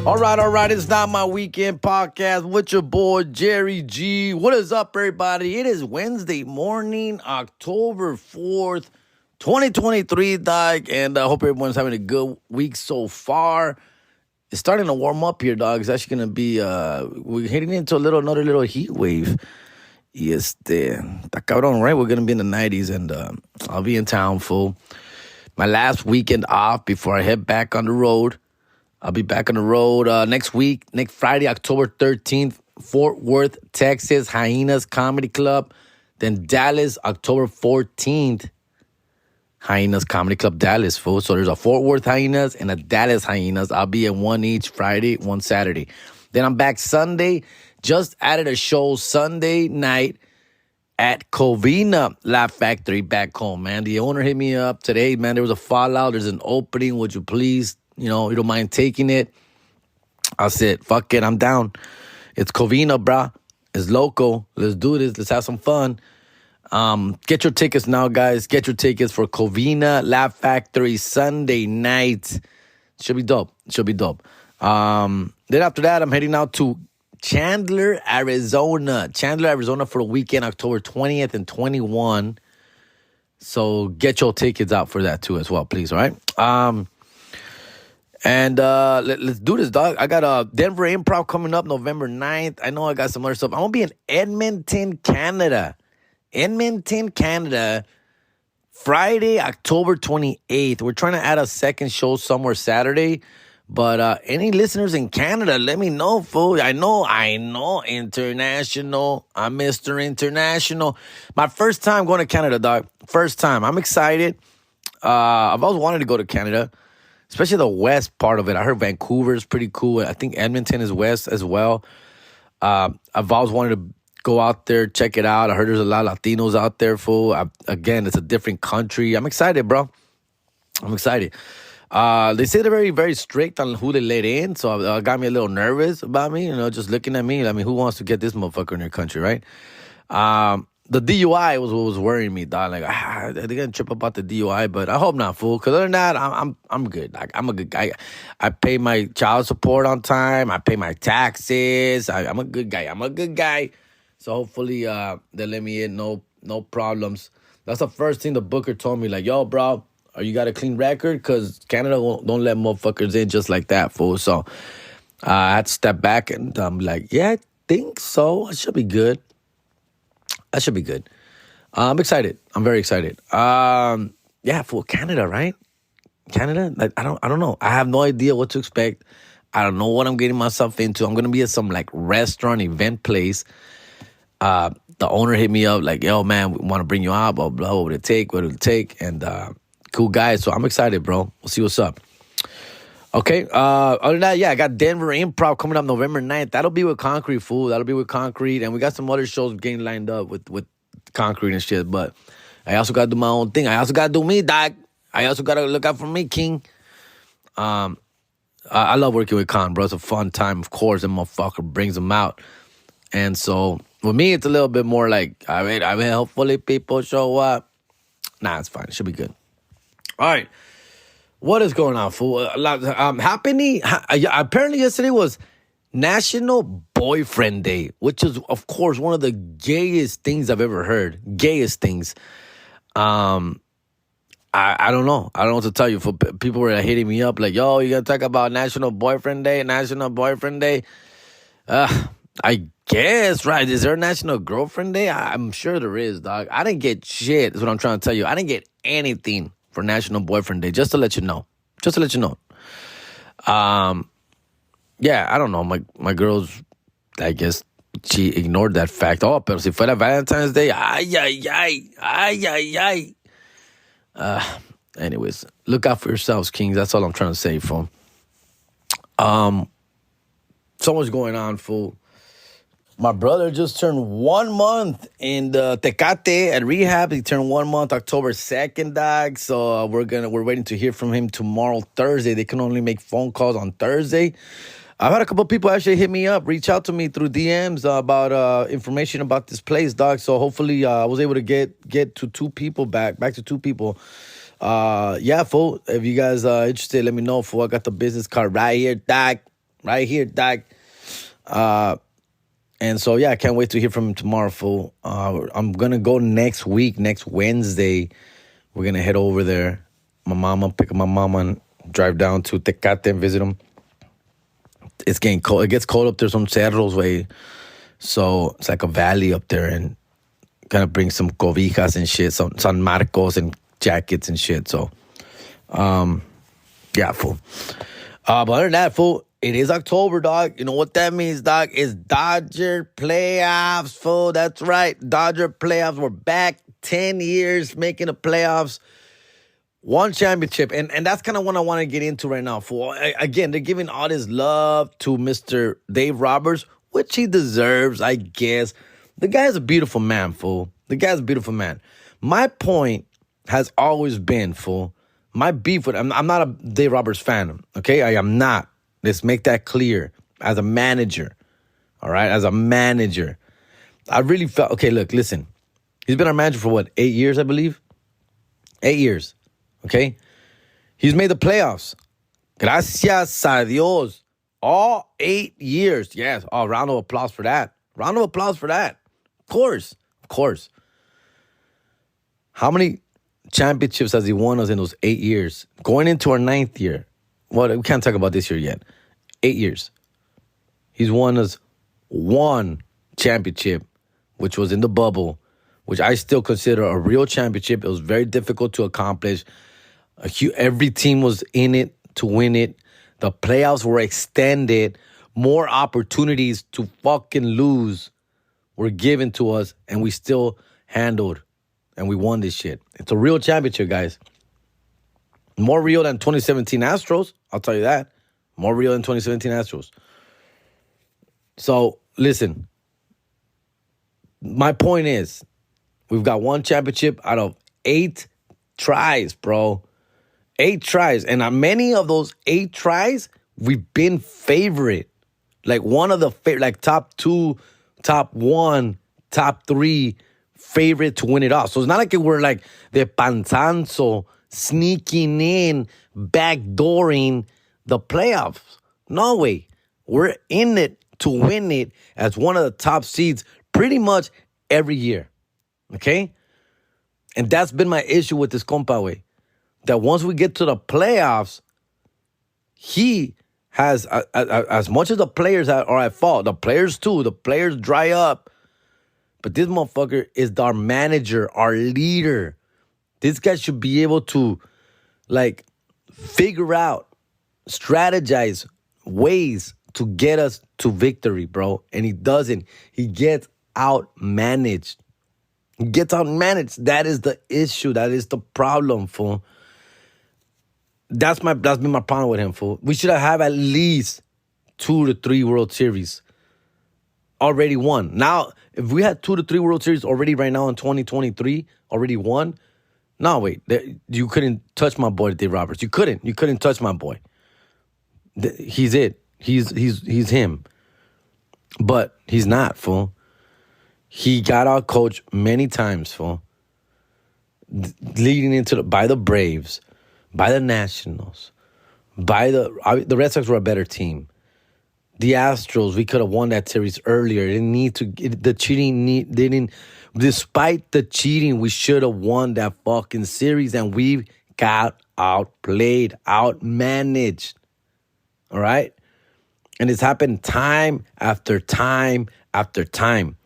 All right. It's Not My Weekend podcast with your boy, Jerry G. What is up, everybody? It is Wednesday morning, October 4th, 2023, dog. And I hope everyone's having a good week so far. It's starting to warm up here, dog. It's actually going to be, we're heading into another little heat wave. Está cabrón, right? We're going to be in the 90s, and I'll be in town, fool. My last weekend off before I head back on the road. I'll be back on the road next week, next Friday, October 13th, Fort Worth, Texas, Hyenas Comedy Club. Then Dallas, October 14th, Hyenas Comedy Club, Dallas, fool. So there's a Fort Worth Hyenas and a Dallas Hyenas. I'll be at one each Friday, one Saturday. Then I'm back Sunday. Just added a show Sunday night at Covina Laugh Factory back home, man. The owner hit me up today, man. There was a fallout. There's an opening. Would you please, you don't mind taking it? I said, fuck it, I'm down. It's Covina, brah. It's local. Let's do this. Let's have some fun. Get your tickets now, guys. Get your tickets for Covina Laugh Factory Sunday night. Should be dope. Then after that, I'm heading out to Chandler, Arizona. For the weekend, October 20th and 21. So get your tickets out for that too as well, please, all right? Let's do this, dog. I got Denver Improv coming up November 9th. I know I got some other stuff. I'm going to be in Edmonton, Canada. Friday, October 28th. We're trying to add a second show somewhere Saturday. But any listeners in Canada, let me know, fool. I know, international. I'm Mr. International. My first time going to Canada, dog. First time. I'm excited. I've always wanted to go to Canada, especially the west part of it. I heard Vancouver's pretty cool. I think Edmonton is west as well. I've always wanted to go out there, check it out. I heard there's a lot of Latinos out there, fool. Again, it's a different country. I'm excited, bro. I'm excited. They say they're very, very strict on who they let in, so it got me a little nervous about me, just looking at me. I mean, who wants to get this motherfucker in their country, right? The DUI was what was worrying me, dog. Like, they're gonna trip about the DUI, but I hope not, fool. Because other than that, I'm good. Like, I'm a good guy. I pay my child support on time. I pay my taxes. I'm a good guy. So hopefully, they let me in. No problems. That's the first thing the booker told me. Like, yo, bro. You got a clean record? Because Canada don't let motherfuckers in just like that, fool. So I had to step back and I'm like, yeah, I think so. I should be good. I'm excited. I'm very excited. Yeah, for Canada, right? Canada? Like, I don't know. I have no idea what to expect. I don't know what I'm getting myself into. I'm going to be at some, like, restaurant event place. The owner hit me up like, yo, man, we want to bring you out, blah, blah, what would it take? And, cool guys, so I'm excited, bro. We'll see what's up. Okay, other than that, yeah, I got Denver Improv coming up November 9th. That'll be with Concrete, fool. And we got some other shows getting lined up with Concrete and shit, but I also got to do my own thing. I also got to do me, dog. I also got to look out for me, king. I love working with Con, bro. It's a fun time, of course. That motherfucker brings them out. And so, with me, it's a little bit more like, I mean, hopefully people show up. Nah, it's fine. It should be good. All right, what is going on, fool? Apparently yesterday was National Boyfriend Day, which is, of course, one of the gayest things I've ever heard. Gayest things. I don't know. I don't know what to tell you. For people were hitting me up like, yo, you got to talk about National Boyfriend Day? I guess, right? Is there a National Girlfriend Day? I'm sure there is, dog. I didn't get shit, is what I'm trying to tell you. I didn't get anything for National Boyfriend Day, just to let you know. Yeah, I don't know. My girl's, I guess, she ignored that fact. Oh, pero si fuera Valentine's Day, ay. Anyways, look out for yourselves, kings. That's all I'm trying to say, fool. So much going on, fool. My brother just turned 1 month in the Tecate at rehab. He turned 1 month October 2nd, dog. So we're waiting to hear from him tomorrow, Thursday. They can only make phone calls on Thursday. I've had a couple of people actually hit me up, reach out to me through DMs about information about this place, dog. So hopefully I was able to get to two people back to two people. Yeah, fool. If you guys are interested, let me know, fool. I got the business card right here, dog. right here, dog. And so, yeah, I can't wait to hear from him tomorrow, fool. I'm going to go next week, next Wednesday. We're going to head over there. Pick up my mama and drive down to Tecate and visit him. It's getting cold. It gets cold up there some Cerros way. So it's like a valley up there, and kind of bring some cobijas and shit, some San Marcos and jackets and shit. So, yeah, fool. But other than that, fool, it is October, dog. You know what that means, dog? It's Dodger playoffs, fool. That's right. Dodger playoffs. We're back 10 years making the playoffs. One championship. And that's kind of what I want to get into right now, fool. Again, they're giving all this love to Mr. Dave Roberts, which he deserves, I guess. The guy's a beautiful man, fool. The guy's a beautiful man. My point has always been, fool, my beef with... I'm not a Dave Roberts fan, okay? I am not. Let's make that clear. As a manager, all right? As a manager. I really felt... Okay, look, listen. He's been our manager for, what, 8 years, I believe? 8 years, okay? He's made the playoffs. Gracias a Dios. All 8 years. Yes. Oh, round of applause for that. Round of applause for that. Of course. Of course. How many championships has he won us in those 8 years? Going into our 9th year. Well, we can't talk about this year yet. 8 years. He's won us one championship, which was in the bubble, which I still consider a real championship. It was very difficult to accomplish. Every team was in it to win it. The playoffs were extended. More opportunities to fucking lose were given to us, and we still handled, and we won this shit. It's a real championship, guys. More real than 2017 Astros, I'll tell you that. More real than 2017 Astros. So, listen. My point is, we've got one championship out of 8 tries, bro. 8 tries. And on many of those 8 tries, we've been favorite. Like one of the like top 2, top 1, top 3 favorite to win it all. So it's not like we're like the panzanzo sneaking in, backdooring the playoffs. No way. We're in it to win it as one of the top seeds pretty much every year. Okay? And that's been my issue with this compa way. That once we get to the playoffs, he has, as much as the players are at fault, the players too, the players dry up. But this motherfucker is our manager, our leader. This guy should be able to, like, figure out, strategize ways to get us to victory, bro. And he doesn't. He gets outmanaged. He gets outmanaged. That is the issue. That is the problem, fool. That's been my problem with him, fool. We should have at least 2 to 3 World Series already won. Now, if we had 2 to 3 World Series already right now in 2023, already won, no, wait. You couldn't touch my boy, Dave Roberts. You couldn't. You couldn't touch my boy. He's it. He's him. But he's not, fool. He got out coached many times, fool. Leading into by the Braves, by the Nationals, by the Red Sox were a better team. The Astros, we could have won that series earlier. Despite the cheating, we should have won that fucking series, and we got outplayed, outmanaged. All right? And it's happened time after time after time.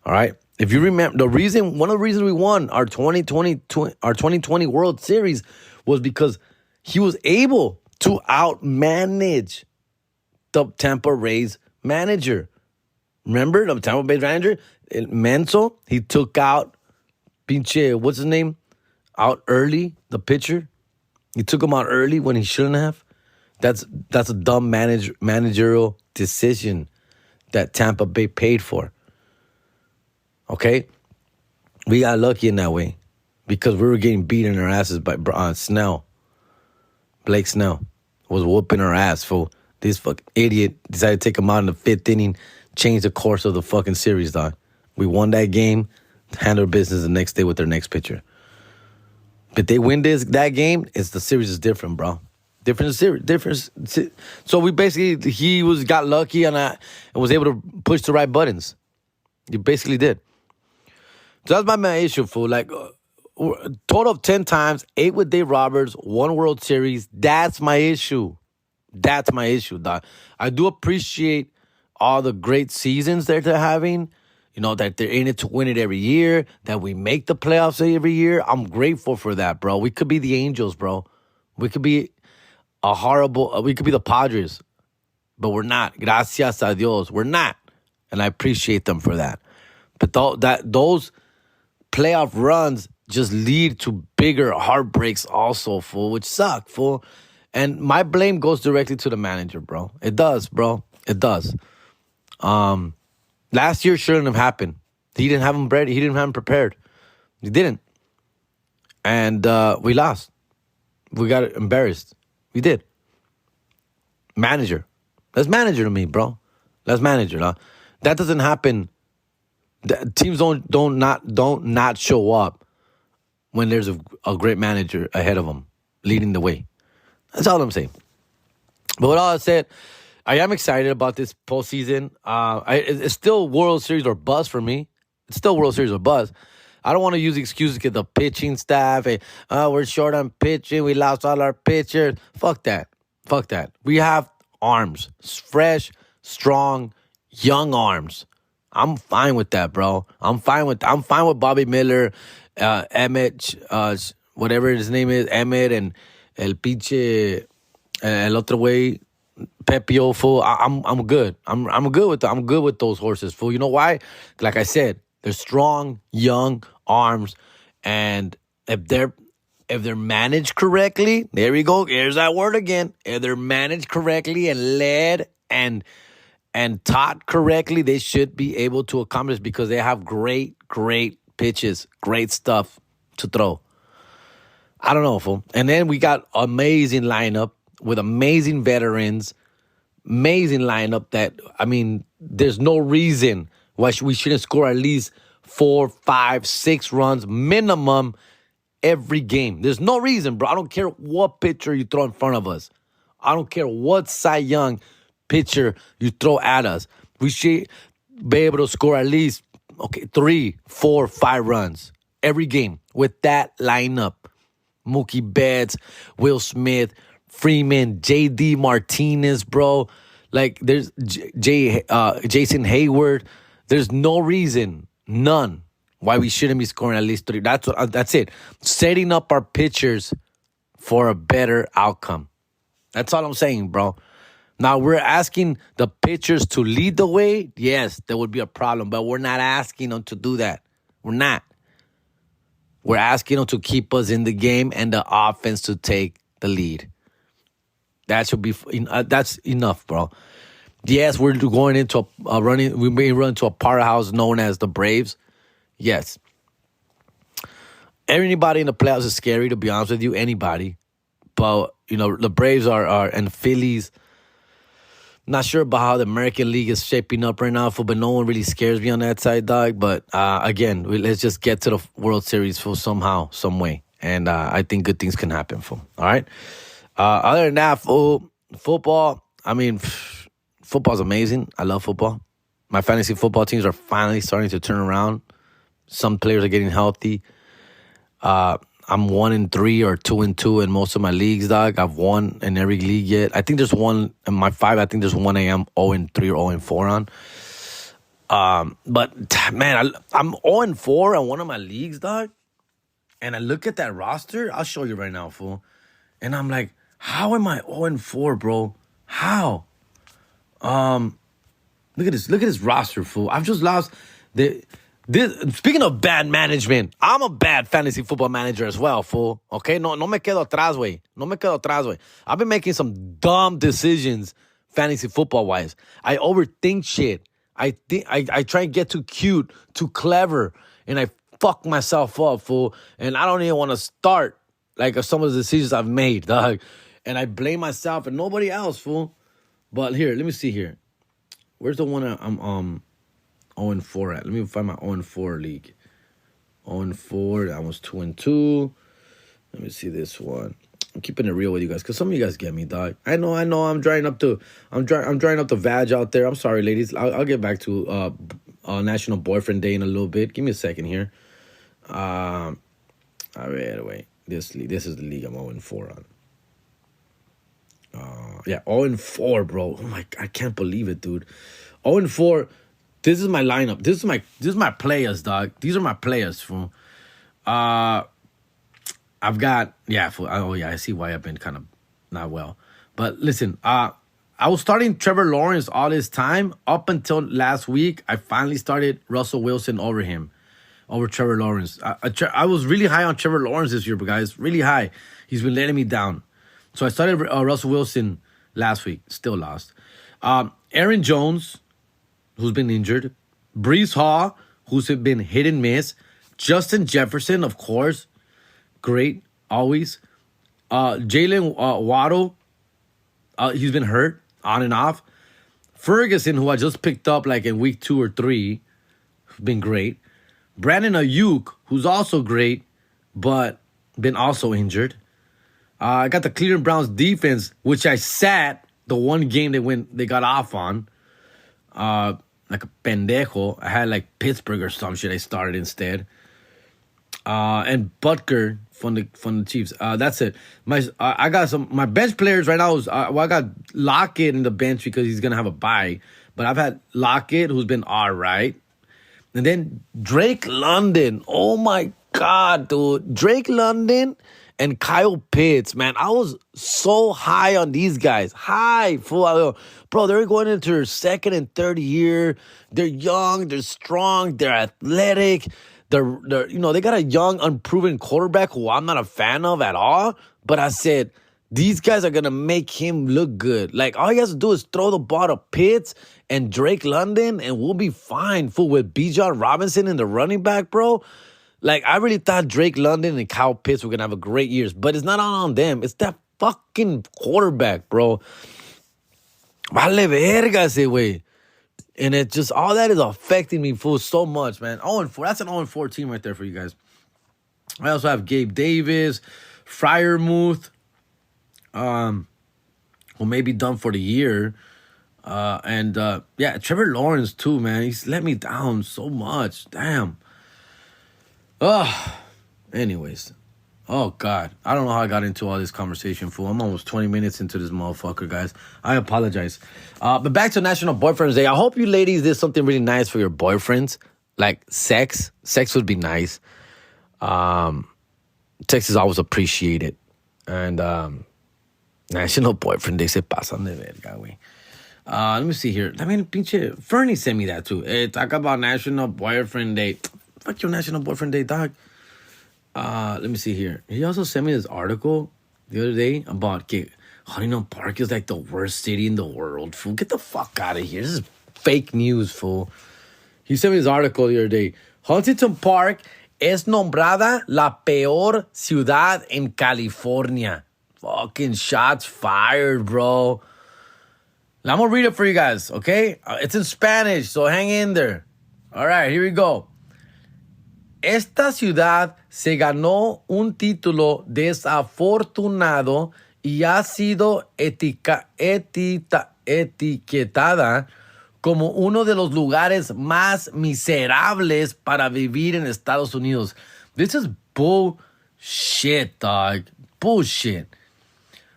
All right? If you remember, one of the reasons we won our 2020 World Series was because he was able to outmanage the Tampa Rays manager. Remember the Tampa Bay manager? Menso, he took out pinche, what's his name? Out early, the pitcher. He took him out early when he shouldn't have. That's a dumb managerial decision that Tampa Bay paid for. Okay? We got lucky in that way because we were getting beat in our asses by Snell. Blake Snell was whooping our ass, fool. This fucking idiot decided to take him out in the 5th inning, change the course of the fucking series, dog. We won that game, handled business the next day with their next pitcher. But they win that game, the series is different, bro. Different series. So we basically, got lucky and was able to push the right buttons. He basically did. So that's my main issue, fool. Like, total of 10 times, 8 with Dave Roberts, 1 World Series. That's my issue. That's my issue, dog. I do appreciate all the great seasons that they're having. You know, that they're in it to win it every year, that we make the playoffs every year. I'm grateful for that, bro. We could be the Angels, bro. We could be we could be the Padres, but we're not. Gracias a Dios. We're not. And I appreciate them for that. But those playoff runs just lead to bigger heartbreaks also, fool, which suck, fool. And my blame goes directly to the manager, bro. It does, bro. It does. Last year shouldn't have happened. He didn't have him ready. He didn't have him prepared. He didn't. And we lost. We got embarrassed. We did. Manager. That's manager to me, bro. That's manager. Huh? That doesn't happen. Teams don't not show up when there's a great manager ahead of them, leading the way. That's all I'm saying. But with all that said, I am excited about this postseason. It's still World Series or buzz for me. It's still World Series or buzz. I don't want to use excuses because the pitching staff, we're short on pitching, we lost all our pitchers. Fuck that. Fuck that. We have arms. Fresh, strong, young arms. I'm fine with that, bro. I'm fine with Bobby Miller, Emmett, whatever his name is, Emmett, and El Pinche, El Otro Way, Pepio, fool. I'm good. I'm good with those horses, fool. You know why? Like I said, they're strong, young arms, and if they're managed correctly, there we go. Here's that word again. If they're managed correctly and led and taught correctly, they should be able to accomplish because they have great pitches, great stuff to throw. I don't know, fool. And then we got amazing lineup with amazing veterans, amazing lineup that, I mean, there's no reason why we shouldn't score at least 4, 5, 6 runs minimum every game. There's no reason, bro. I don't care what pitcher you throw in front of us. I don't care what Cy Young pitcher you throw at us. We should be able to score at least 3, 4, 5 runs every game with that lineup. Mookie Betts, Will Smith, Freeman, J.D. Martinez, bro. Like, there's Jason Hayward. There's no reason, none, why we shouldn't be scoring at least 3. That's it. Setting up our pitchers for a better outcome. That's all I'm saying, bro. Now, we're asking the pitchers to lead the way. Yes, there would be a problem, but we're not asking them to do that. We're not. We're asking them to keep us in the game and the offense to take the lead. That should be that's enough, bro. Yes, we're going into we may run into a powerhouse known as the Braves. Yes. Anybody in the playoffs is scary, to be honest with you. Anybody. But, the Braves are and the Phillies. Not sure about how the American League is shaping up right now, but no one really scares me on that side, dog. But again, let's just get to the World Series for somehow, some way. And I think good things can happen for. All right. Other than that, football, I mean, football's amazing. I love football. My fantasy football teams are finally starting to turn around. Some players are getting healthy. I'm 1-3 or 2-2 in most of my leagues, dog. I've won in every league yet. I think there's one in my 5. I think there's one I am 0-3 or 0-4 on. But man, I'm 0-4 on one of my leagues, dog. And I look at that roster. I'll show you right now, fool. And I'm like, how am I 0-4, bro? How? Look at this roster, fool. I've just lost speaking of bad management, I'm a bad fantasy football manager as well, fool. Okay? No me quedo atrás, güey. No me quedo atrás, güey. I've been making some dumb decisions fantasy football-wise. I overthink shit. I try and get too cute, too clever, and I fuck myself up, fool. And I don't even want to start like some of the decisions I've made, dog. And I blame myself and nobody else, fool. But here, let me see here. Where's the one I'm 0-4 at? Let me find my 0-4 league. 0-4, that was 2-2. Let me see this one. I'm keeping it real with you guys, because some of you guys get me, dog. I know. I'm drying up the vag out there. I'm sorry, ladies. I'll get back to National Boyfriend Day in a little bit. Give me a second here. All right, wait. This is the league I'm 0-4 on. Yeah, 0-4, bro. Oh my, I can't believe it, dude. 0-4. This is my lineup. This is my players, dog. These are my players, fool. I've got, fool. Oh yeah, I see why I've been kind of not well. But listen, I was starting Trevor Lawrence all this time up until last week. I finally started Russell Wilson over Trevor Lawrence. I was really high on Trevor Lawrence this year, but guys, really high. He's been letting me down. So I started Russell Wilson last week. Still lost. Aaron Jones, who's been injured. Breece Hall, who's been hit and miss. Justin Jefferson, of course. Great, always. Jalen Waddle, he's been hurt on and off. Ferguson, who I just picked up like in week 2 or 3, been great. Brandon Ayuk, who's also great, but been also injured. I got the Cleveland Browns defense, which I sat the one game they got off on. Like a pendejo. I had like Pittsburgh or some shit I started instead. And Butker from the Chiefs. That's it. I got my bench players right now. I got Lockett in the bench because he's gonna have a bye. But I've had Lockett, who's been all right, and then Drake London. Oh my God, dude, Drake London and Kyle Pitts. Man, I was so high on these guys. High, fool. Bro, they're going into their second and third year. They're young. They're strong. They're athletic. They're they got a young, unproven quarterback who I'm not a fan of at all. But I said, these guys are going to make him look good. Like, all he has to do is throw the ball to Pitts and Drake London, and we'll be fine, fool, with Bijan Robinson in the running back, bro. Like, I really thought Drake London and Kyle Pitts were going to have a great years. But it's not on them. It's that fucking quarterback, bro. Vale verga ese way. And it just, all that is affecting me, fool, so much, man. 0-4. That's an 0-4 team right there for you guys. I also have Gabe Davis, Freiermuth, who may be done for the year. And Trevor Lawrence, too, man. He's let me down so much. Damn. Anyways. Oh, God. I don't know how I got into all this conversation, fool. I'm almost 20 minutes into this motherfucker, guys. I apologize. But back to National Boyfriend's Day. I hope you ladies did something really nice for your boyfriends. Like sex. Sex would be nice. Sex is always appreciated. And National Boyfriend Day se pasan de verga, güey. Let me see here. I mean, pinche Fernie sent me that, too. Hey, talk about National Boyfriend Day. Fuck your National Boyfriend Day, dog. Let me see here. He also sent me this article the other day about Huntington Park is like the worst city in the world, fool. Get the fuck out of here. This is fake news, fool. He sent me this article the other day. Huntington Park es nombrada la peor ciudad en California. Fucking shots fired, bro. Now, I'm going to read it for you guys, okay? It's in Spanish, so hang in there. All right, here we go. Esta ciudad se ganó un título desafortunado y ha sido etiquetada como uno de los lugares más miserables para vivir en Estados Unidos. This is bullshit, dog. Bullshit.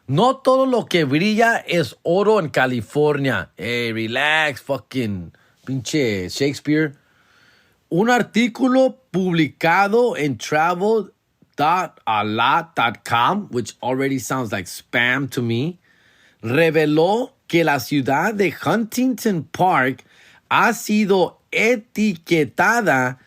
No todo lo que brilla es oro en California. Hey, relax, fucking pinche Shakespeare. Un artículo publicado en travel.alot.com, which already sounds like spam to me, reveló que la ciudad de Huntington Park ha sido etiquetada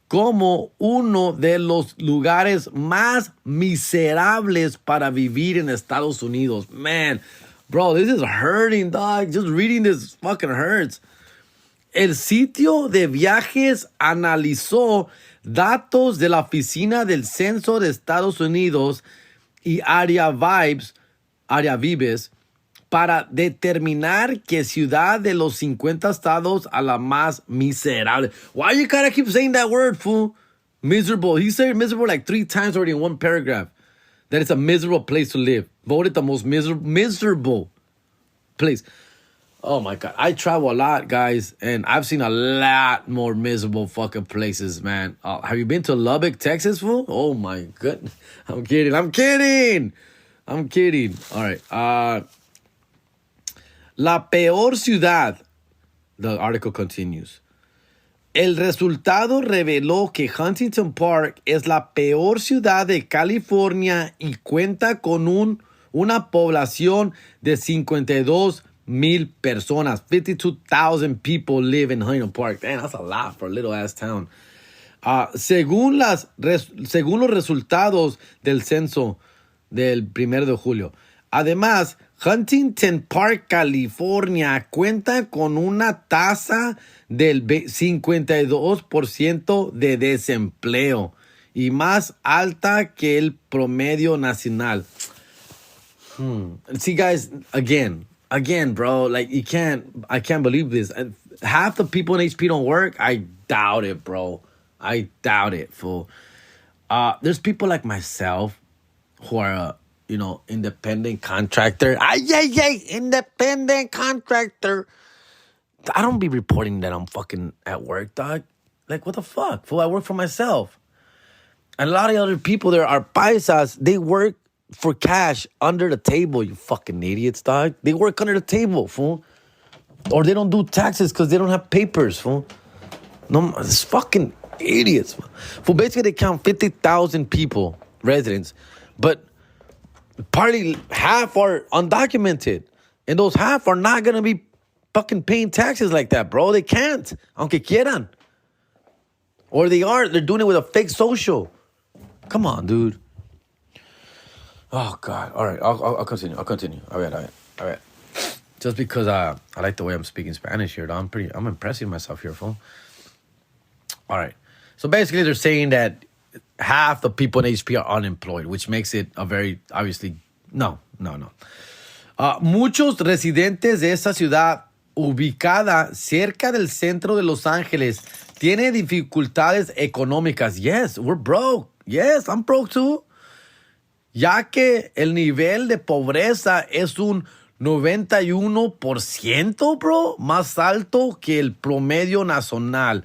como uno de los lugares más miserables para vivir en Estados Unidos. Man, bro, this is hurting, dog. Just reading this fucking hurts. El sitio de viajes analizó datos de la Oficina del Censo de Estados Unidos y Área Vives para determinar qué ciudad de los 50 estados a la más miserable. Why you gotta keep saying that word, fool? Miserable. He said miserable like 3 times already in one paragraph. that it's a miserable place to live. Voted the most miserable place. Oh my God. I travel a lot, guys, and I've seen a lot more miserable fucking places, man. Have you been to Lubbock, Texas, fool? Oh my goodness. I'm kidding. All right. La peor ciudad. The article continues. El resultado reveló que Huntington Park es la peor ciudad de California y cuenta con una población de 52,000 personas. 52,000 people live in Huntington Park. Damn, that's a lot for a little ass town. Según los resultados del censo del 1 de julio. Además, Huntington Park, California, cuenta con una tasa del 52% de desempleo y más alta que el promedio nacional. See, guys, again, bro, like I can't believe this. Half the people in HP don't work. I doubt it, bro. I doubt it, fool. There's people like myself who are, independent contractor. Independent contractor. I don't be reporting that I'm fucking at work, dog. Like, what the fuck, fool? I work for myself. And a lot of other people there are paisas. They work for cash under the table, you fucking idiots, dog. They work under the table, fool. Or they don't do taxes because they don't have papers, fool. No, it's fucking idiots. Fool, basically, they count 50,000 people, residents, but partly half are undocumented. And those half are not going to be fucking paying taxes like that, bro. They can't, aunque quieran. Or they're doing it with a fake social. Come on, dude. Oh, God. All right, I'll continue. All right. Just because I like the way I'm speaking Spanish here, I'm impressing myself here, fool. All right. So basically, they're saying that half the people in HP are unemployed, which makes it a very, obviously, no. Muchos residentes de esa ciudad, ubicada cerca del centro de Los Ángeles, tienen dificultades económicas. Yes, we're broke. Yes, I'm broke too. Ya que el nivel de pobreza es un 91%, bro, más alto que el promedio nacional.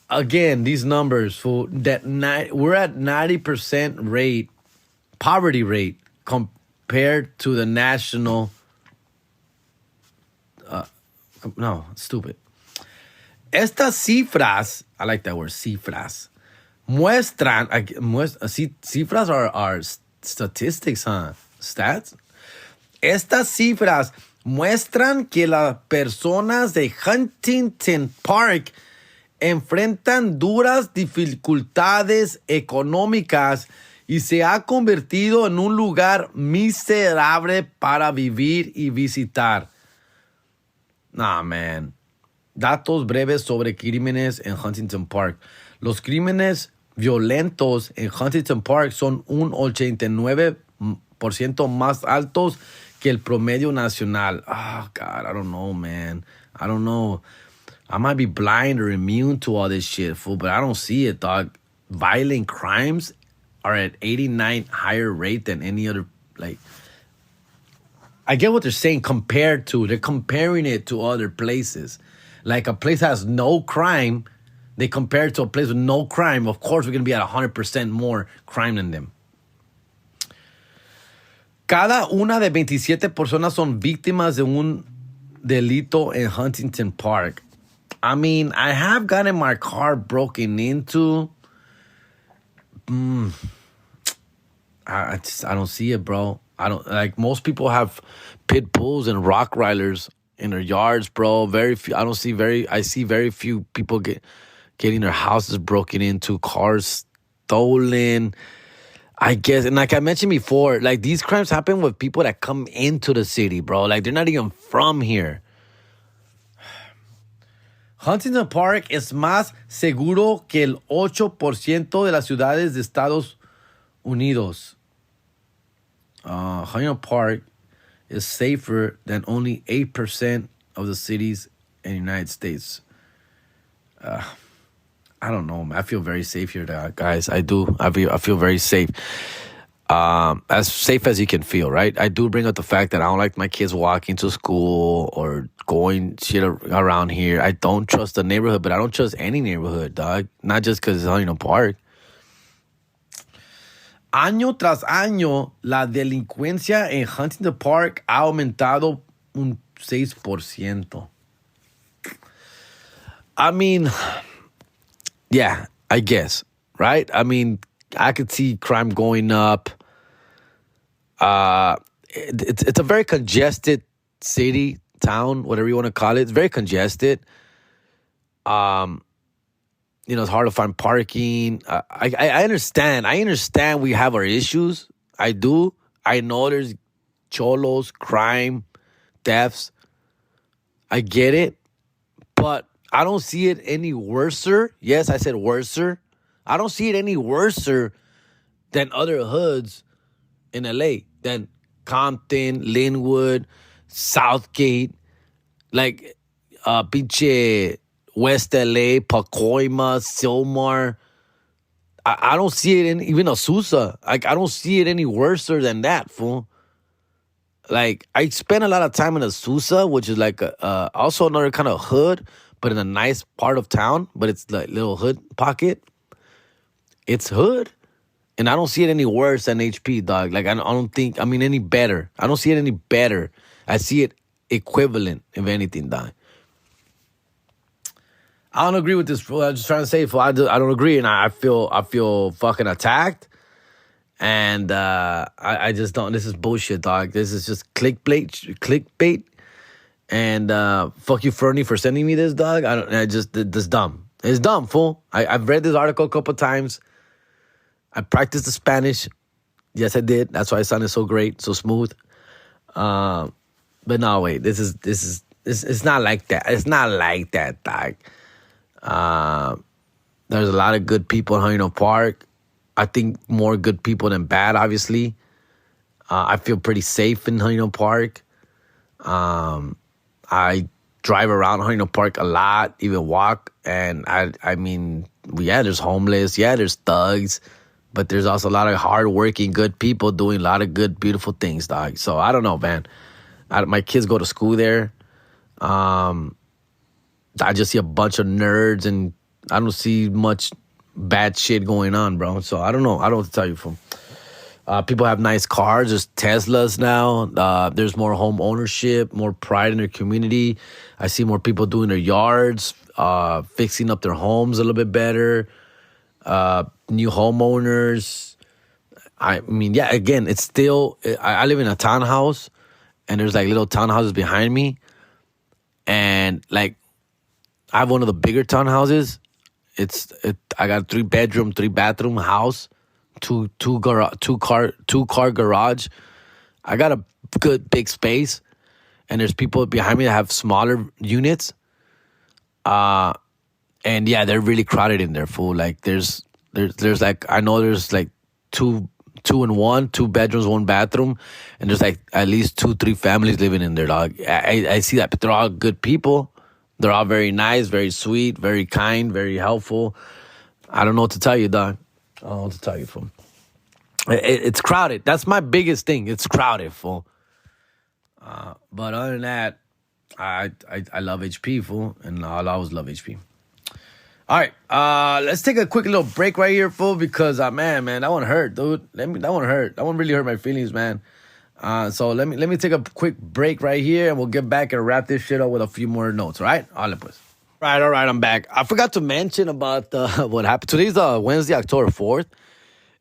Again, these numbers, fool, we're at 90% poverty rate compared to the national. No, stupid. Estas cifras, I like that word, cifras, cifras are statistics, huh? Stats. Estas cifras muestran que las personas de Huntington Park enfrentan duras dificultades económicas y se ha convertido en un lugar miserable para vivir y visitar. Nah, man. Datos breves sobre crímenes en Huntington Park. Los crímenes violentos en Huntington Park son un 89% más altos que el promedio nacional. Oh, God, I don't know, man. I don't know. I might be blind or immune to all this shit, fool, but I don't see it, dog. Violent crimes are at 89 higher rate than any other, like, I get what they're saying compared to. They're comparing it to other places. Like a place has no crime, they compare it to a place with no crime. Of course, we're going to be at 100% more crime than them. Cada una de 27 personas son víctimas de un delito en Huntington Park. I mean, I have gotten my car broken into. I don't see it, bro. I don't, like, most people have pit bulls and rock riders in their yards, bro. Very few. I see very few people getting their houses broken into, cars stolen. I guess, and like I mentioned before, like, these crimes happen with people that come into the city, bro. Like, they're not even from here. Huntington Park es más seguro que el 8% de las ciudades de Estados Unidos. Huntington Park is safer than only 8% of the cities in the United States. I don't know, man. I feel very safe here, guys. I do. I feel very safe. as safe as you can feel, right? I do bring up the fact that I don't like my kids walking to school or going shit around here. I don't trust the neighborhood, but I don't trust any neighborhood, dog. Not just because it's Huntington Park. Año tras año, la delincuencia en Huntington Park ha aumentado un 6%. I mean, yeah, I guess, right? I mean, I could see crime going up. It's a very congested city, town, whatever you want to call it. It's very congested. It's hard to find parking. I understand. I understand we have our issues. I do. I know there's cholos, crime, thefts. I get it. But I don't see it any worser. Yes, I said worser. I don't see it any worser than other hoods in LA, than Compton, Linwood, Southgate, like pinche West LA, Pacoima, Silmar. I don't see it in even Azusa. Like, I don't see it any worser than that, fool. Like, I spent a lot of time in Azusa, which is like also another kind of hood, but in a nice part of town. But it's like little hood pocket. It's hood. And I don't see it any worse than HP, dog. Like, I don't think, any better. I don't see it any better. I see it equivalent, if anything, dog. I don't agree with this, fool. I'm just trying to say, fool, I don't agree. And I feel fucking attacked. And I just don't. This is bullshit, dog. This is just clickbait. And fuck you, Fernie, for sending me this, dog. This dumb. It's dumb, fool. I've read this article a couple times. I practiced the Spanish. Yes, I did. That's why it sounded so great, so smooth. But no, wait. It's not like that. It's not like that, dog. There's a lot of good people in Huntington Park. I think more good people than bad, obviously. I feel pretty safe in Huntington Park. I drive around Huntington Park a lot, even walk. And there's homeless. Yeah, there's thugs. But there's also a lot of hardworking, good people doing a lot of good, beautiful things, dog. So I don't know, man. My kids go to school there. I just see a bunch of nerds, and I don't see much bad shit going on, bro. So I don't know. I don't know what to tell you from. People have nice cars. There's Teslas now. There's more home ownership, more pride in their community. I see more people doing their yards, fixing up their homes a little bit better. New homeowners. Again, it's still, I live in a townhouse, and there's like little townhouses behind me. And like, I have one of the bigger townhouses. I got a 3-bedroom, 3-bathroom house, two car garage. I got a good big space, and there's people behind me that have smaller units. And yeah, they're really crowded in there, fool. Like there's like, I know there's like two and one, 2 bedrooms, 1 bathroom, and there's like at least 2-3 families living in there, dog. I see that, but they're all good people. They're all very nice, very sweet, very kind, very helpful. I don't know what to tell you, dog. I don't know what to tell you, fool. It's crowded. That's my biggest thing. It's crowded, fool. But other than that, I love HP, fool, and I'll always love HP. All right, let's take a quick little break right here, fool, because man, that one hurt, dude. That one hurt. That one really hurt my feelings, man. So let me take a quick break right here, and we'll get back and wrap this shit up with a few more notes. All right, all right, I'm back. I forgot to mention about what happened. Today's Wednesday, October 4th.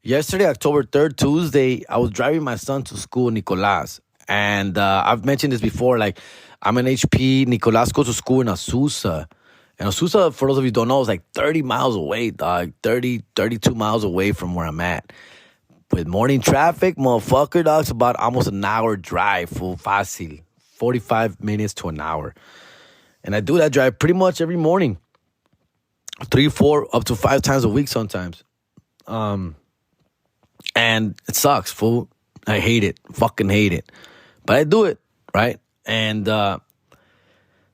Yesterday, October 3rd, Tuesday, I was driving my son to school, Nicolas, and I've mentioned this before. Like, I'm an HP. Nicolas goes to school in Azusa. And Azusa, for those of you who don't know, is like 30 miles away, dog. 32 miles away from where I'm at. With morning traffic, motherfucker, dog, it's about almost an hour drive, full fácil. 45 minutes to an hour. And I do that drive pretty much every morning. 3, 4, up to 5 times a week sometimes. And it sucks, fool. I hate it. Fucking hate it. But I do it, right? And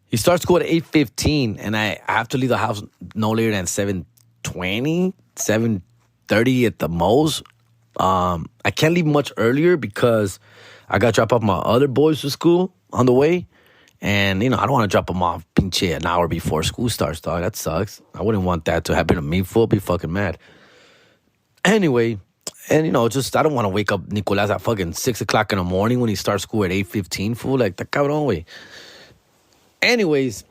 he starts school at 8:15, and I have to leave the house no later than 7:20, 7:30 at the most. I can't leave much earlier because I got to drop off my other boys to school on the way. And, I don't want to drop them off pinche an hour before school starts, dog. That sucks. I wouldn't want that to happen to me. Fool, be fucking mad. Anyway, and, just, I don't want to wake up Nicolas at fucking 6 o'clock in the morning when he starts school at 8:15, fool. Like, that cabrón, way. Anyways,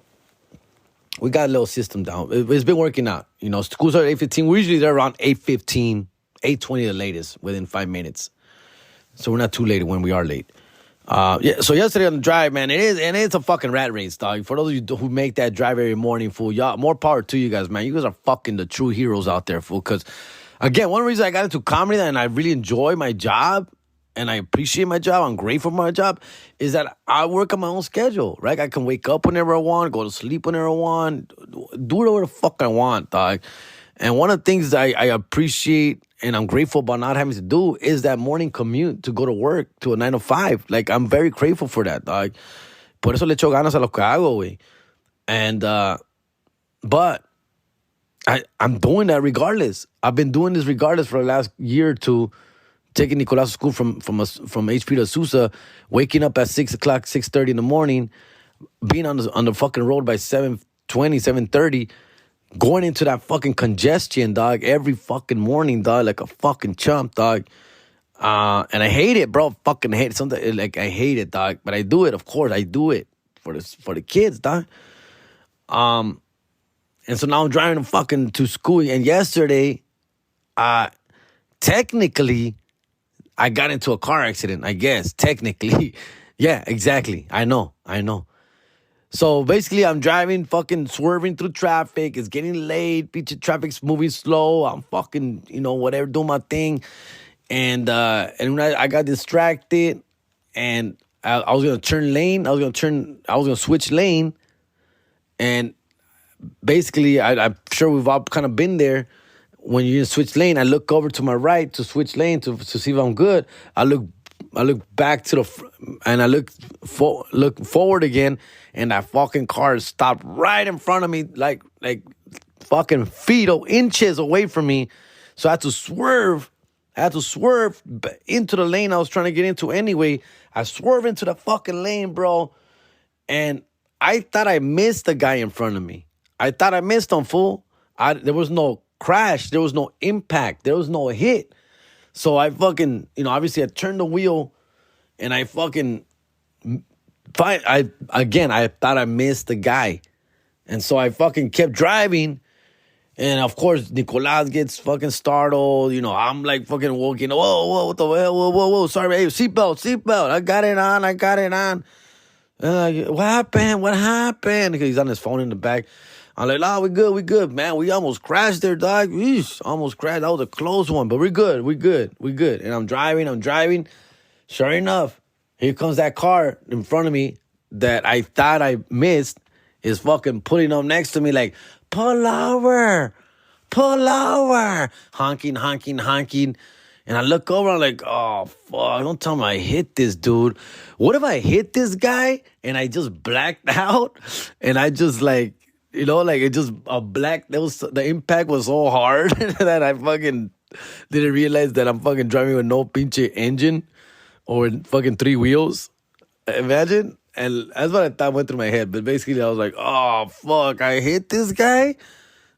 we got a little system down. It's been working out. School starts at 8:15. We're usually there around 8:15, 8:20 the latest, within 5 minutes. So we're not too late when we are late. So yesterday on the drive, man, it's a fucking rat race, dog. For those of you who make that drive every morning, fool, y'all, more power to you guys, man. You guys are fucking the true heroes out there, fool. Because, again, one reason I got into comedy and I really enjoy my job and I appreciate my job, I'm grateful for my job, is that I work on my own schedule, right? I can wake up whenever I want, go to sleep whenever I want, do whatever the fuck I want, dog. And one of the things that I appreciate and I'm grateful about not having to do is that morning commute to go to work to a 9 to 5. Like, I'm very grateful for that, dog. Por eso le echo ganas a lo que hago, güey. And, but I'm doing that regardless. I've been doing this regardless for the last year or two, taking Nicolas to school from HP to Sousa, waking up at 6 o'clock, 6:30 in the morning, being on the fucking road by 7:20, 7:30, going into that fucking congestion, dog, every fucking morning, dog, like a fucking chump, dog. And I hate it, bro. Fucking hate it. Sometimes, like, I hate it, dog. But I do it, of course. I do it for the kids, dog. And so now I'm driving them fucking to school. And yesterday, technically, I got into a car accident, I guess. Technically. Yeah, exactly. I know. So basically, I'm driving, fucking swerving through traffic. It's getting late. Bitch, traffic's moving slow. I'm fucking, whatever, doing my thing. And when I got distracted, and I was gonna turn lane. I was gonna switch lane. And basically, I'm sure we've all kind of been there. When you switch lane, I look over to my right to switch lane to see if I'm good. I look back to and I look forward again, and that fucking car stopped right in front of me, like fucking feet or inches away from me. So I had to swerve. Into the lane I was trying to get into anyway. I swerved into the fucking lane, bro. And I thought I missed the guy in front of me. I thought I missed him, fool. There was no crash. There was no impact. There was no hit. So I fucking, obviously I turned the wheel and I fucking, I thought I missed the guy. And so I fucking kept driving. And of course, Nicolas gets fucking startled. I'm like fucking walking. Whoa, what the hell? Whoa. Sorry, hey, seatbelt. I got it on. What happened? Because he's on his phone in the back. I'm like, we good, man. We almost crashed there, dog. Eesh, almost crashed. That was a close one, but we're good. And I'm driving. Sure enough, here comes that car in front of me that I thought I missed, is fucking putting up next to me like, pull over, honking. And I look over, I'm like, oh, fuck, don't tell me I hit this dude. What if I hit this guy and I just blacked out and I just like, it just the impact was so hard that I fucking didn't realize that I'm fucking driving with no pinche engine or fucking 3 wheels. Imagine. And that's what I thought went through my head. But basically, I was like, oh, fuck, I hit this guy?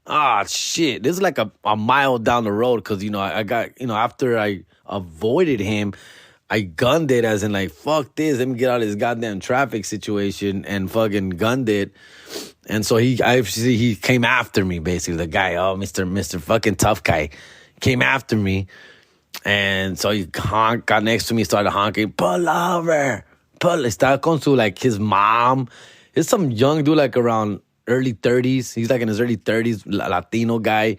Ah, shit. This is like a mile down the road because, I got, after I avoided him, I gunned it as in like, fuck this. Let me get out of this goddamn traffic situation and fucking gunned it. And so he came after me, basically. The guy, Mr. fucking tough guy, came after me. And so he got next to me, started honking, pull over. Estaba con su, like, his mom. It's some young dude, like, around early 30s. He's, like, in his early 30s, Latino guy.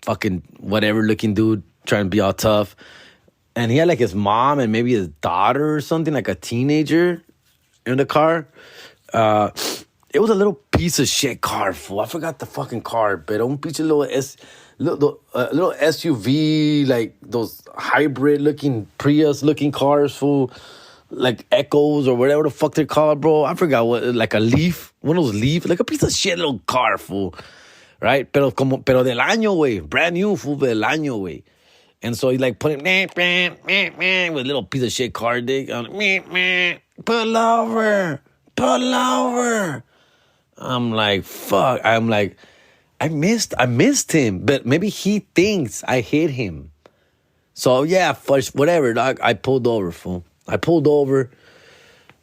Fucking whatever looking dude, trying to be all tough. And he had, like, his mom and maybe his daughter or something, like a teenager in the car. It was a little piece of shit car, fool. I forgot the fucking car, but un pinche little SUV, like those hybrid-looking, Prius-looking cars, fool. Like Echoes or whatever the fuck they're called, bro. I forgot what, like a Leaf. One of those Leaf. Like a piece of shit little car, fool. Right? Pero del año, güey. Brand new, fool, del año, güey. And so he's like putting with a little piece of shit car dick. I'm like, pull over. Pull over. I'm like, fuck. I'm like, I missed him. But maybe he thinks I hit him. So yeah, first, whatever, dog. I pulled over, fool. I pulled over.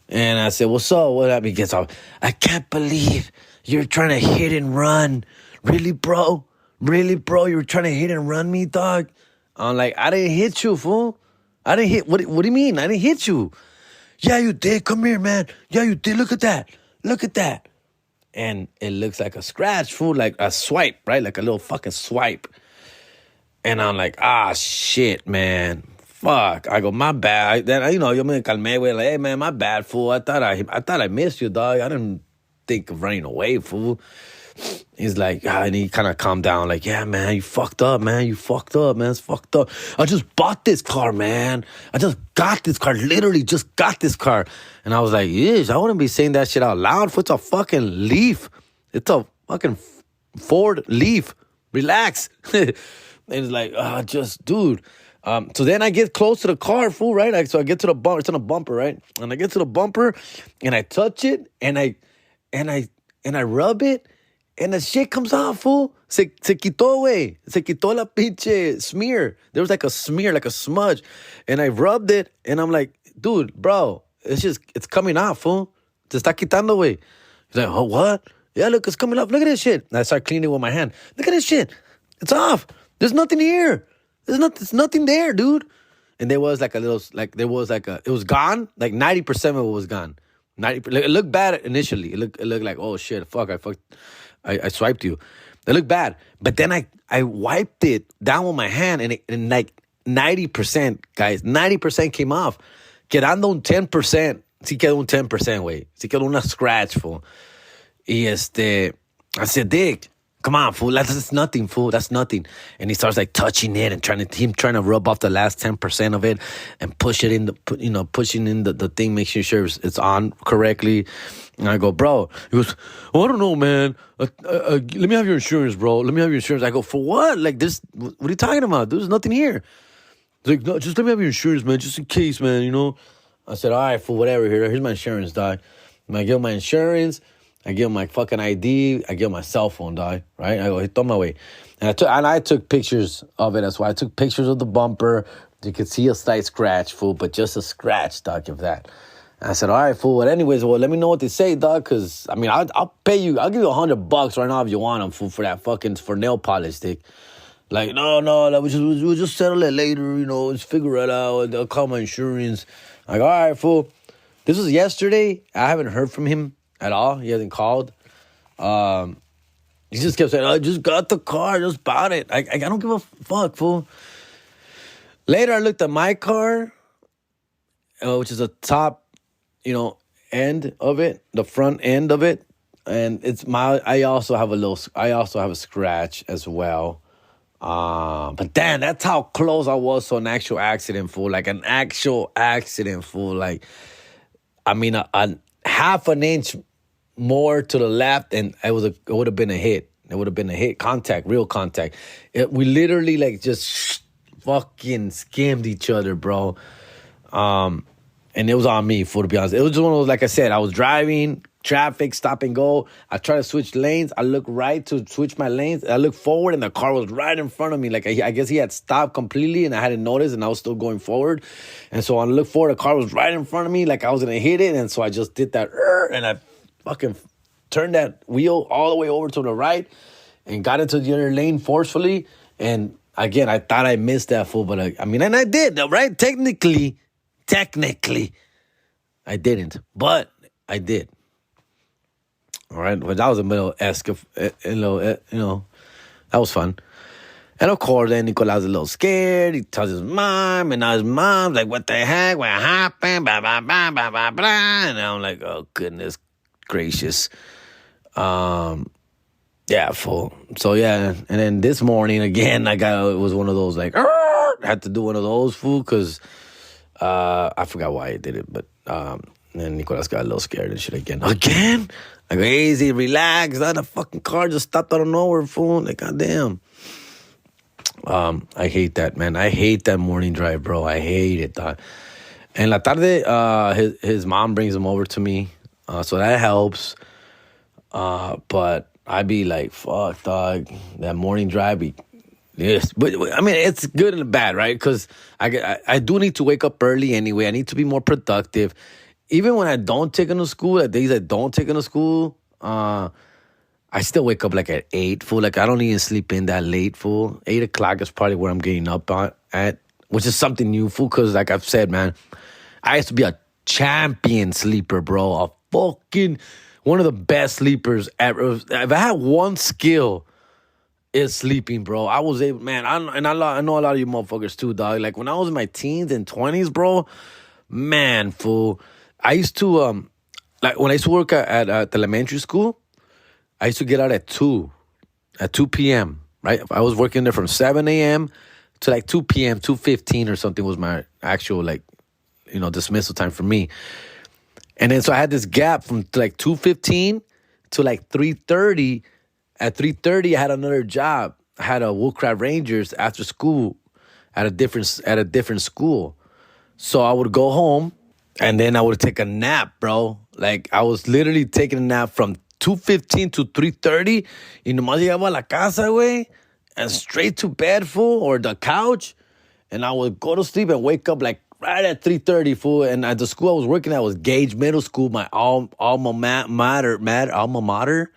And I said, what's up? What happened? He gets off. I can't believe you're trying to hit and run. Really, bro? Really, bro? You were trying to hit and run me, dog? I'm like, I didn't hit you, fool. I didn't hit. What do you mean? I didn't hit you. Yeah, you did. Come here, man. Yeah, you did. Look at that. Look at that. And it looks like a scratch, fool. Like a swipe, right? Like a little fucking swipe. And I'm like, shit, man. Fuck. I go, my bad. Then, yo me calmé, güey. Like, hey, man, my bad, fool. I thought I missed you, dog. I didn't think of running away, fool. He's like, and he kind of calmed down, like, yeah, man, you fucked up, man. You fucked up, man. It's fucked up. I just bought this car, man. I just got this car. Literally just got this car. And I was like, yeesh, I wouldn't be saying that shit out loud. It's a fucking Leaf. It's a fucking Ford Leaf. Relax. And it's like, dude. So then I get close to the car, fool, right? So I get to the bumper. It's on a bumper, right? And I get to the bumper, and I touch it, and I rub it. And the shit comes off, fool. Se quitó, güey. Se quitó la pinche smear. There was like a smear, like a smudge. And I rubbed it, and I'm like, dude, bro, it's coming off, fool. Se está quitando, güey. He's like, oh, what? Yeah, look, it's coming off. Look at this shit. And I start cleaning it with my hand. Look at this shit. It's off. There's nothing here. There's nothing there, dude. And there was like a little, it was gone. Like 90% of it was gone. It looked bad initially. It looked like, oh, shit, fuck, I swiped you. It looked bad. But then I wiped it down with my hand and like 90%, guys, 90% came off. Quedando un 10%. Sí quedó un 10%, güey. Sí quedó una scratch, fool. Y I said, Dick, come on, fool. That's nothing, fool. That's nothing. And he starts like touching it and trying to rub off the last 10% of it and push it in pushing in the thing, making sure it's on correctly. And I go, bro. He goes, oh, I don't know, man. Let me have your insurance, bro. Let me have your insurance. I go, for what? Like this, what are you talking about? There's nothing here. He's like, no, just let me have your insurance, man, just in case, man, I said, all right, fool, whatever. Here's my insurance, dog. And I give him my insurance. I give him my fucking ID. I give him my cell phone, dog. Right? I go, hit on my way. And I took pictures of it. That's why I took pictures of the bumper. You could see a slight scratch, fool, but just a scratch, dog, of that. And I said, all right, fool. But anyways, well, let me know what they say, dog, because, I mean, I'll pay you. I'll give you $100 right now if you want them, fool, for nail polish stick. Like, no, we'll just settle it later, let's figure it out. I'll call my insurance. Like, all right, fool. This was yesterday. I haven't heard from him at all. He hasn't called. He just kept saying, I just got the car, just bought it. I don't give a fuck, fool. Later, I looked at my car, which is the top, end of it, the front end of it. And I also have a scratch as well. But damn, that's how close I was to an actual accident, fool. Like an actual accident, fool. Like, I mean, a half an inch more to the left, and it would have been a hit. It would have been a hit, real contact. We literally like just fucking skimmed each other, bro. And it was on me, fool, to be honest. It was just one of those, like I said, I was driving, traffic, stop and go. I try to switch lanes. I look right to switch my lanes. I look forward, and the car was right in front of me. Like, I guess he had stopped completely, and I hadn't noticed, and I was still going forward. And so when I looked forward, the car was right in front of me, like I was going to hit it. And so I just did that, and I fucking turned that wheel all the way over to the right and got into the other lane forcefully. And again, I thought I missed that, fool, but and I did, right? Technically, I didn't, but I did. All right, but that was a little that was fun. And of course, then Nicolas is a little scared. He tells his mom, and now his mom's like, what the heck? What happened? Blah, blah, blah, blah, blah, blah. And I'm like, oh, goodness gracious. Yeah, fool. So, yeah, and then this morning, again, it was one of those, like, I had to do one of those, fool, because I forgot why I did it, but then Nicolas got a little scared and shit again. Again? Like, easy, relax. That fucking car just stopped out of nowhere, fool. Like, goddamn. I hate that, man. I hate that morning drive, bro. I hate it, dog. En la tarde, his mom brings him over to me, so that helps. But I be like, fuck, dog. That morning drive be, yes. But I mean, it's good and bad, right? Because I do need to wake up early anyway. I need to be more productive. Even when I don't take him to school, the days I don't take him to school, I still wake up like at 8, fool. Like, I don't even sleep in that late, fool. 8 o'clock is probably where I'm getting up at, which is something new, fool. Because like I've said, man, I used to be a champion sleeper, bro. A fucking one of the best sleepers ever. If I had one skill, it's sleeping, bro. I was able, man. I know a lot of you motherfuckers too, dog. Like when I was in my teens and 20s, bro, man, fool. I used to like when I used to work at elementary school. I used to get out at 2 p.m., right? I was working there from 7 a.m. to like 2 p.m., 2:15 or something was my actual, like, dismissal time for me. And then so I had this gap from like 2:15 to like 3:30. At 3:30, I had another job. I had a Woolcraft Rangers after school at a different school. So I would go home and then I would take a nap, bro. Like I was literally taking a nap from 2:15 to 3:30. Y nomás llegaba a la casa, güey, and straight to bed, fool, or the couch. And I would go to sleep and wake up like right at 3:30, fool. And at the school I was working at was Gage Middle School, my alma mater.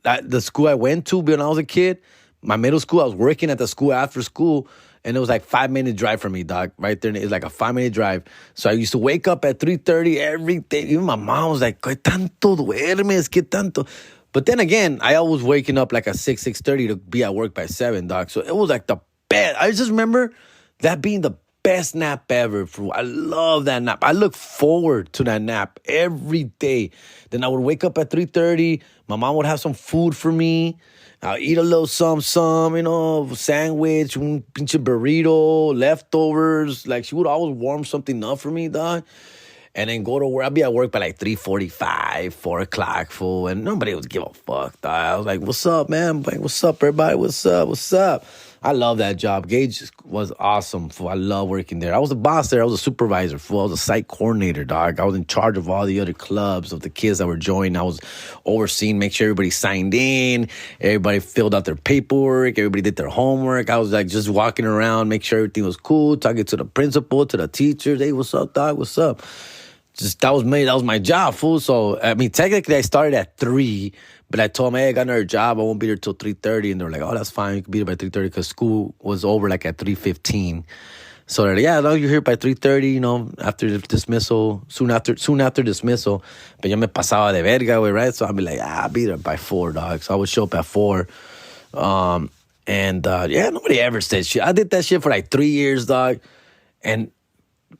The school I went to when I was a kid, my middle school, I was working at the school after school. And it was like 5-minute drive from me, dog. Right there, it's like a 5-minute drive. So I used to wake up at 3:30 every day. Even my mom was like, "¿Qué tanto duermes? ¿Qué tanto?" But then again, I always waking up like at 6:30 to be at work by 7, dog. So it was like the best. I just remember that being the best nap ever, fool. I love that nap. I look forward to that nap every day. Then I would wake up at 3:30. My mom would have some food for me. I'll eat a little some, sandwich, un pinche burrito, leftovers. Like, she would always warm something up for me, dog. And then go to work. I'd be at work by like 3:45, 4 o'clock, fool. And nobody would give a fuck, dog. I was like, what's up, man? I'm like, what's up, everybody? What's up? I love that job. Gage was awesome, fool. I love working there. I was a boss there. I was a supervisor, fool. I was a site coordinator, dog. I was in charge of all the other clubs of the kids that were joining. I was overseeing, make sure everybody signed in, everybody filled out their paperwork, everybody did their homework. I was like just walking around, make sure everything was cool, talking to the principal, to the teachers. Hey, what's up, dog? What's up? That was my job, fool. So, I mean, technically I started at 3, but I told them, hey, I got another job. I won't be there till 3:30. And they're like, oh, that's fine. You can be there by 3:30 because school was over like at 3:15. So they're like, yeah, no, you're here by 3:30, after the dismissal, soon after dismissal. But yo me pasaba de verga, güey, right? So I'd be like, I'll be there by 4, dog. So I would show up at 4. Yeah, nobody ever said shit. I did that shit for like 3 years, dog. And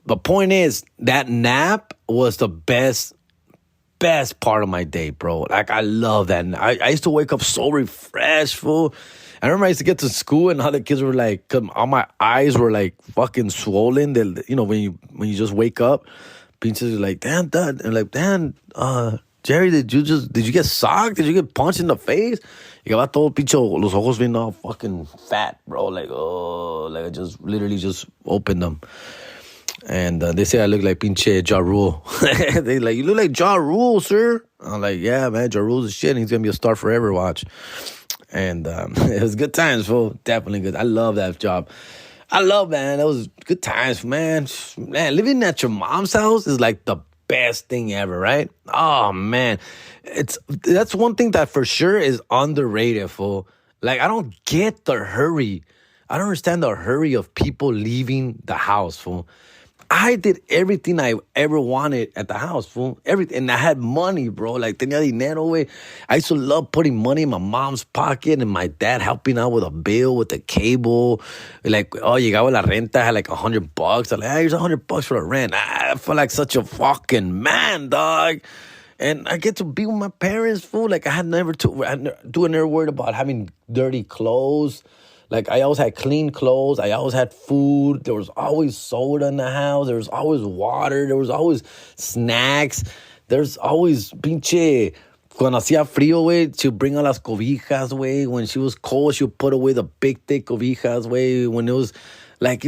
the point is, that nap was the best part of my day, bro. Like, I love that. I used to wake up so refreshed, fool. I remember I used to get to school and how the kids were like, all my eyes were like fucking swollen. When you just wake up, pinches are like, damn, dad. And like, damn, Jerry, did you get socked? Did you get punched in the face? Y estaba todo pinche, los ojos bien all fucking fat, bro. Like, oh, like I just literally just opened them. And they say I look like pinche Ja Rule. They like, you look like Ja Rule, sir. I'm like, yeah, man, Ja Rule's the shit. And he's going to be a star forever, watch. And it was good times, fool. Definitely good. I love that job. Man, that was good times, man. Man, living at your mom's house is like the best thing ever, right? Oh, man. That's one thing that for sure is underrated, fool. Like, I don't get the hurry. I don't understand the hurry of people leaving the house, fool. I did everything I ever wanted at the house, fool. Everything. And I had money, bro. Like, tenía dinero, güey. I used to love putting money in my mom's pocket and my dad helping out with a bill, with the cable. Like, oh, llegaba la renta, I had like $100. I'm like, here's $100 for the rent. I felt like such a fucking man, dog. And I get to be with my parents, fool. Like, I never worried about having dirty clothes. Like, I always had clean clothes. I always had food. There was always soda in the house. There was always water. There was always snacks. There's always pinche cuando hacía frío, güey, she'll bring out las cobijas, güey. When she was cold, she'll put away the big, thick cobijas, güey. When it was, like,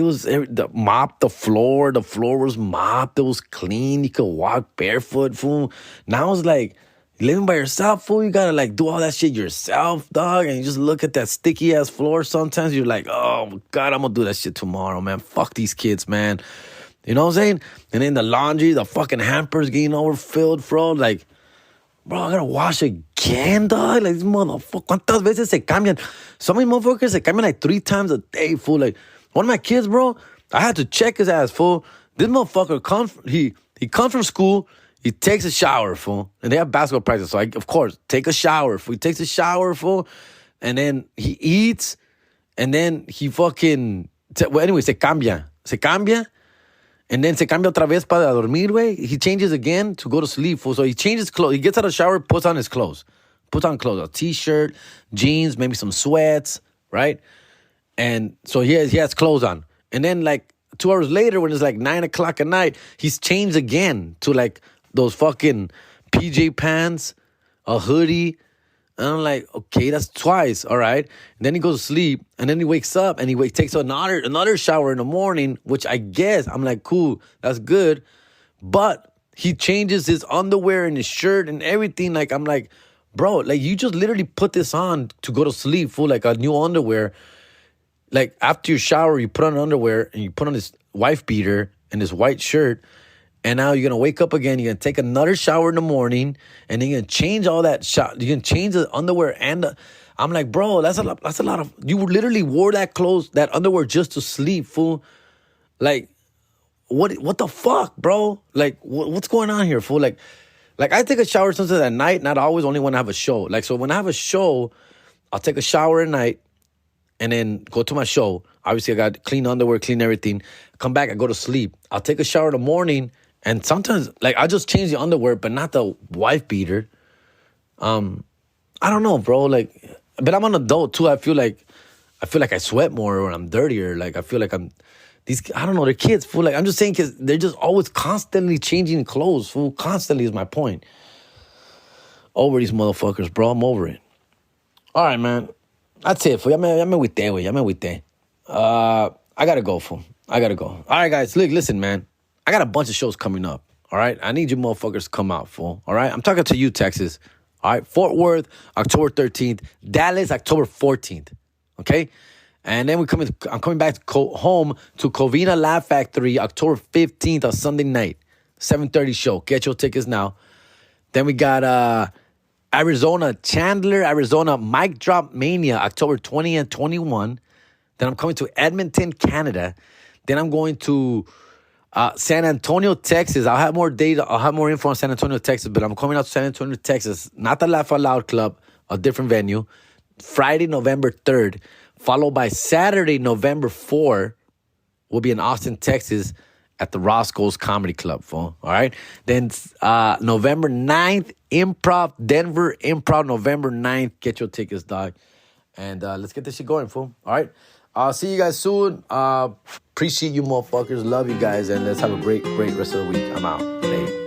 mop the floor. The floor was mopped. It was clean. You could walk barefoot, fool. Now it's like, living by yourself, fool, you gotta, like, do all that shit yourself, dog. And you just look at that sticky-ass floor sometimes. You're like, oh, God, I'm gonna do that shit tomorrow, man. Fuck these kids, man. You know what I'm saying? And then the laundry, the fucking hampers getting overfilled, bro. Like, bro, I gotta wash again, dog. Like, this motherfucker, ¿cuántas veces se cambian? Some of these motherfuckers se cambian like 3 times a day, fool. Like, one of my kids, bro, I had to check his ass, fool. This motherfucker, he comes from school, he takes a shower, fool. And they have basketball practice, so of course, take a shower, fool. He takes a shower, fool. And then he eats, and then he fucking, well, anyway, se cambia. And then se cambia otra vez para dormir, güey. He changes again to go to sleep, fool. So he changes clothes. He gets out of the shower, puts on his clothes. Puts on clothes, a t-shirt, jeans, maybe some sweats, right? And so he has clothes on. And then like 2 hours later, when it's like 9 o'clock at night, he's changed again to like those fucking PJ pants, a hoodie. And I'm like, okay, that's twice, all right. And then he goes to sleep, and then he wakes up, and he takes another shower in the morning, which I guess, I'm like, cool, that's good. But he changes his underwear and his shirt and everything. Like, I'm like, bro, like, you just literally put this on to go to sleep, fool, like a new underwear. Like, after your shower, you put on underwear, and you put on this wife beater and this white shirt. And now you're going to wake up again. You're going to take another shower in the morning. And then you're going to change all that. You're going to change the underwear. I'm like, bro, that's a lot of... You literally wore that underwear just to sleep, fool. Like, what the fuck, bro? Like, what's going on here, fool? Like I take a shower sometimes at night. Not always, only when I have a show. Like, so when I have a show, I'll take a shower at night. And then go to my show. Obviously, I got clean underwear, clean everything. Come back, I go to sleep. I'll take a shower in the morning. And sometimes, like, I just change the underwear, but not the wife beater. I don't know, bro. Like, but I'm an adult too. I feel like I sweat more or I'm dirtier. Like, I feel like I don't know, they're kids, fool. Like, I'm just saying because they're just always constantly changing clothes, fool. Constantly is my point. Over these motherfuckers, bro. I'm over it. All right, man. That's it, fool. Ya me agüité, güey. Ya me agüité. I gotta go, fool. I gotta go. All right, guys. Look, listen, man. I got a bunch of shows coming up, all right? I need you motherfuckers to come out, fool, all right? I'm talking to you, Texas, all right? Fort Worth, October 13th. Dallas, October 14th, okay? And then I'm coming back home to Covina Laugh Factory, October 15th, on Sunday night, 7:30 show. Get your tickets now. Then we got Chandler, Arizona, Mic Drop Mania, October 20 and 21. Then I'm coming to Edmonton, Canada. Then I'm going to... San Antonio, Texas. I'll have more data. I'll have more info on San Antonio, Texas. But I'm coming out to San Antonio, Texas. Not the Laugh Out Loud Club, a different venue. Friday, November 3rd. Followed by Saturday, November 4th. We'll be in Austin, Texas at the Roscoe's Comedy Club, fool. All right? Then November 9th, Improv, Denver Improv, November 9th. Get your tickets, dog. And let's get this shit going, fool. All right? I'll see you guys soon. Appreciate you motherfuckers. Love you guys. And let's have a great rest of the week. I'm out. Later.